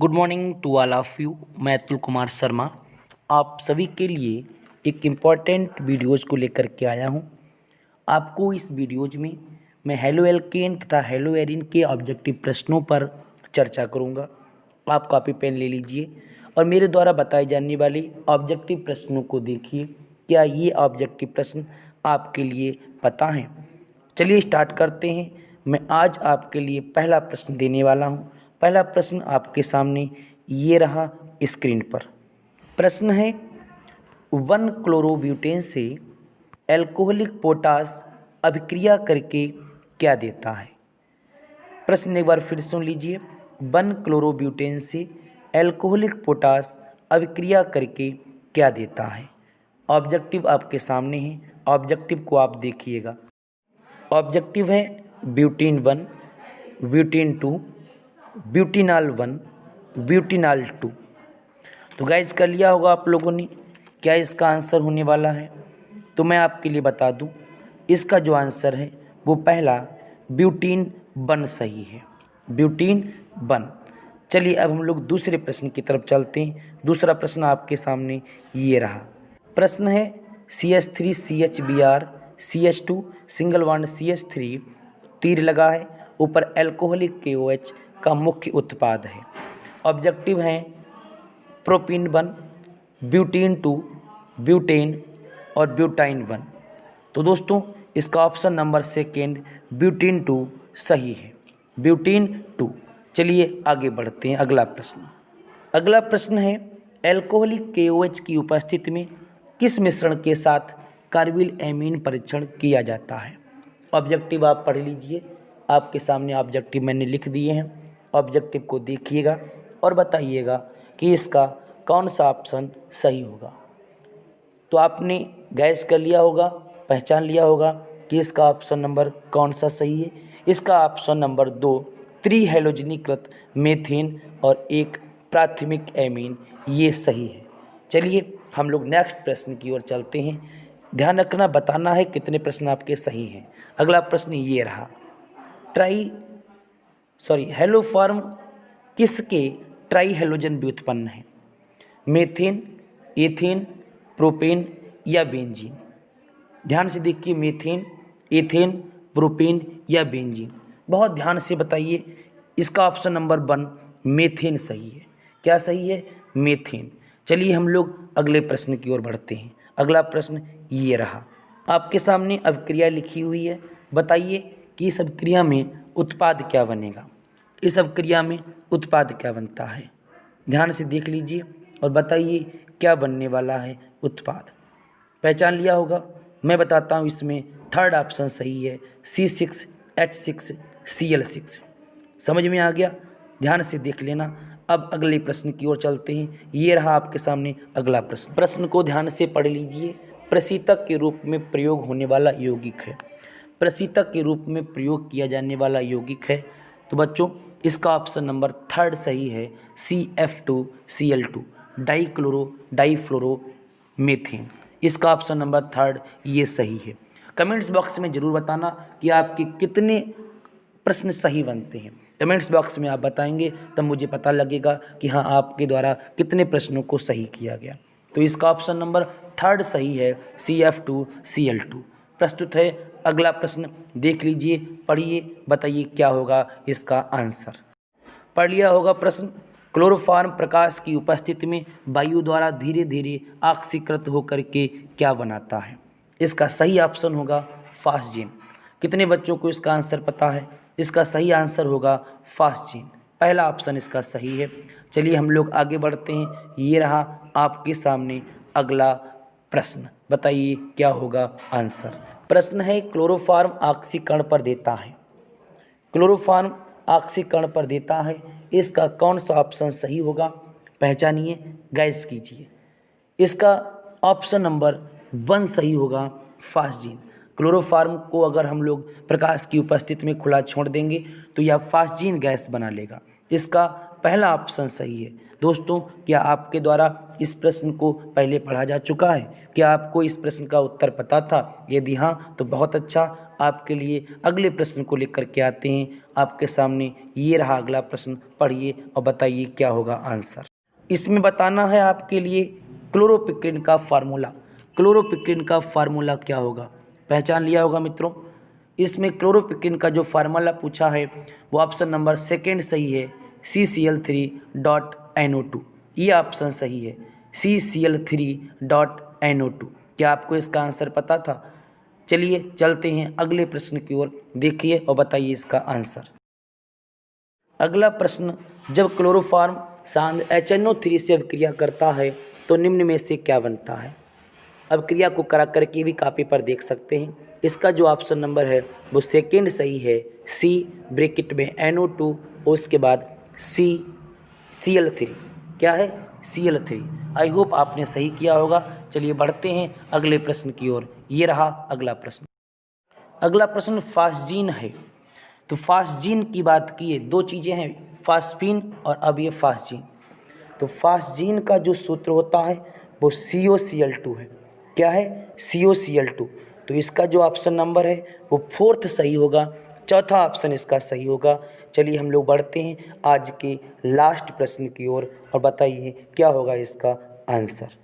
Good morning to all of you. मैं अतुल कुमार शर्मा आप सभी के लिए एक इम्पॉर्टेंट वीडियोज़ को लेकर के आया हूं। आपको इस वीडियोज़ में मैं हेलो एल्केन तथा हेलो एरिन के ऑब्जेक्टिव प्रश्नों पर चर्चा करूंगा। आप कॉपी पेन ले लीजिए और मेरे द्वारा बताए जाने वाले ऑब्जेक्टिव प्रश्नों को देखिए। क्या ये ऑब्जेक्टिव प्रश्न आपके लिए पता हैं? चलिए स्टार्ट करते हैं। मैं आज आपके लिए पहला प्रश्न देने वाला हूं। पहला प्रश्न आपके सामने ये रहा स्क्रीन पर। प्रश्न है 1 क्लोरोब्यूटेन से एल्कोहलिक पोटास अभिक्रिया करके क्या देता है? प्रश्न एक बार फिर सुन लीजिए। 1 क्लोरोब्यूटेन से एल्कोहलिक पोटास अभिक्रिया करके क्या देता है? ऑब्जेक्टिव आपके सामने है, ऑब्जेक्टिव को आप देखिएगा। ऑब्जेक्टिव है ब्यूटीन 1, ब्यूटीन 2, ब्यूटीनॉल 1, ब्यूटीनॉल 2। तो गाइज कर लिया होगा आप लोगों ने। क्या इसका आंसर होने वाला है? तो मैं आपके लिए बता दूं, इसका जो आंसर है वो पहला ब्यूटीन 1 सही है, ब्यूटीन 1। चलिए अब हम लोग दूसरे प्रश्न की तरफ चलते हैं। दूसरा प्रश्न आपके सामने ये रहा। प्रश्न है CH3CHBr CH2 single bond CH3 तीर लगा है, ऊपर एल्कोहलिक KOH का मुख्य उत्पाद है। ऑब्जेक्टिव हैं प्रोपीन 1, ब्यूटीन 2, ब्यूटेन और ब्यूटाइन 1। तो दोस्तों इसका ऑप्शन नंबर सेकेंड ब्यूटीन 2 सही है, ब्यूटीन 2। चलिए आगे बढ़ते हैं। अगला प्रश्न है एल्कोहलिक KOH की उपस्थिति में किस मिश्रण के साथ कार्बिल एमीन परीक्षण किया जाता है? ऑब्जेक्टिव आप पढ़ लीजिए। आपके सामने ऑब्जेक्टिव मैंने लिख दिए हैं। ऑब्जेक्टिव को देखिएगा और बताइएगा कि इसका कौन सा ऑप्शन सही होगा। तो आपने गैस कर लिया होगा, पहचान लिया होगा कि इसका ऑप्शन नंबर कौन सा सही है। इसका ऑप्शन नंबर 2 त्रिहैलोजनीकृत मेथेन और एक प्राथमिक एमीन, ये सही है। चलिए हम लोग नेक्स्ट प्रश्न की ओर चलते हैं। ध्यान रखना, बताना है कितने प्रश्न आपके सही हैं। अगला प्रश्न ये रहा। हेलोफॉर्म किसके ट्राई हेलोजन व्युत्पन्न है? मेथेन, एथेन, प्रोपेन या बेंजीन? ध्यान से देखिए, मेथेन, एथेन, प्रोपेन या बेंजीन। बहुत ध्यान से बताइए। इसका ऑप्शन नंबर 1 मेथेन सही है। क्या सही है? मेथेन। चलिए हम लोग अगले प्रश्न की ओर बढ़ते हैं। अगला प्रश्न ये रहा। आपके सामने अभिक्रिया लिखी हुई है। बताइए कि इस अभिक्रिया में उत्पाद क्या बनेगा? इस अभिक्रिया में उत्पाद क्या बनता है? ध्यान से देख लीजिए और बताइए क्या बनने वाला है उत्पाद। पहचान लिया होगा। मैं बताता हूँ, इसमें थर्ड ऑप्शन सही है, C6H6Cl6। समझ में आ गया? ध्यान से देख लेना। अब अगले प्रश्न की ओर चलते हैं। ये रहा आपके सामने अगला प्रश्न। प्रश्न को ध्यान से पढ़ लीजिए। प्रशीतक के रूप में प्रयोग होने वाला यौगिक है। प्रशीतक के रूप में प्रयोग किया जाने वाला यौगिक है। तो बच्चों इसका ऑप्शन नंबर 3 सही है, CF2Cl2 डाईफ्लोरो मेथेन। इसका ऑप्शन नंबर 3 ये सही है। कमेंट्स बॉक्स में ज़रूर बताना कि आपके कितने प्रश्न सही बनते हैं। कमेंट्स बॉक्स में आप बताएंगे तब मुझे पता लगेगा कि हाँ आपके द्वारा कितने प्रश्नों को सही किया गया। तो इसका ऑप्शन नंबर 3 सही है, CF2Cl2। प्रस्तुत है अगला प्रश्न। देख लीजिए, पढ़िए, बताइए क्या होगा इसका आंसर। पढ़ लिया होगा प्रश्न। क्लोरोफॉर्म प्रकाश की उपस्थिति में वायु द्वारा धीरे धीरे ऑक्सीकृत होकर के क्या बनाता है? इसका सही ऑप्शन होगा फास्जीन। कितने बच्चों को इसका आंसर पता है? इसका सही आंसर होगा फास्जीन। पहला ऑप्शन इसका सही है। चलिए हम लोग आगे बढ़ते हैं। ये रहा आपके सामने अगला प्रश्न। बताइए क्या होगा आंसर। प्रश्न है क्लोरोफॉर्म ऑक्सीकरण पर देता है। क्लोरोफॉर्म ऑक्सीकरण पर देता है। इसका कौन सा ऑप्शन सही होगा? पहचानिए, गैस कीजिए। इसका ऑप्शन नंबर 1 सही होगा, फास्जीन। क्लोरोफॉर्म को अगर हम लोग प्रकाश की उपस्थिति में खुला छोड़ देंगे तो यह फास्जीन गैस बना लेगा। इसका पहला ऑप्शन सही है। दोस्तों, क्या आपके द्वारा इस प्रश्न को पहले पढ़ा जा चुका है? क्या आपको इस प्रश्न का उत्तर पता था? यदि हाँ तो बहुत अच्छा। आपके लिए अगले प्रश्न को लेकर के आते हैं। आपके सामने ये रहा अगला प्रश्न, पढ़िए और बताइए क्या होगा आंसर। इसमें बताना है आपके लिए क्लोरोपिक्रिन का फार्मूला। क्लोरोपिक्रिन का फार्मूला क्या होगा? पहचान लिया होगा मित्रों। इसमें क्लोरोपिक्रिन का जो फार्मूला पूछा है वो ऑप्शन नंबर सेकेंड सही है, CCl3.NO2। ये ऑप्शन सही है, CCl3.NO2। क्या आपको इसका आंसर पता था? चलिए चलते हैं अगले प्रश्न की ओर, देखिए और बताइए इसका आंसर। अगला प्रश्न, जब क्लोरोफॉर्म सांद्र HNO3 से अभिक्रिया करता है तो निम्न में से क्या बनता है? अब क्रिया को करा करके भी कापी पर देख सकते हैं। इसका जो ऑप्शन नंबर है वो सेकेंड सही है, C ब्रैकेट में NO2 और उसके बाद Cl3। क्या है? Cl3। आई होप आपने सही किया होगा। चलिए बढ़ते हैं अगले प्रश्न की ओर। ये रहा अगला प्रश्न। अगला प्रश्न फास्जीन है। तो फास्जीन की बात की है, दो चीज़ें हैं, फास्फीन और अब ये फास्जीन। तो फास्जीन का जो सूत्र होता है वो COCl2 है। क्या है? COCl2। तो इसका जो ऑप्शन नंबर है वो फोर्थ सही होगा, चौथा ऑप्शन इसका सही होगा। चलिए हम लोग बढ़ते हैं आज के लास्ट प्रश्न की ओर और बताइए क्या होगा इसका आंसर।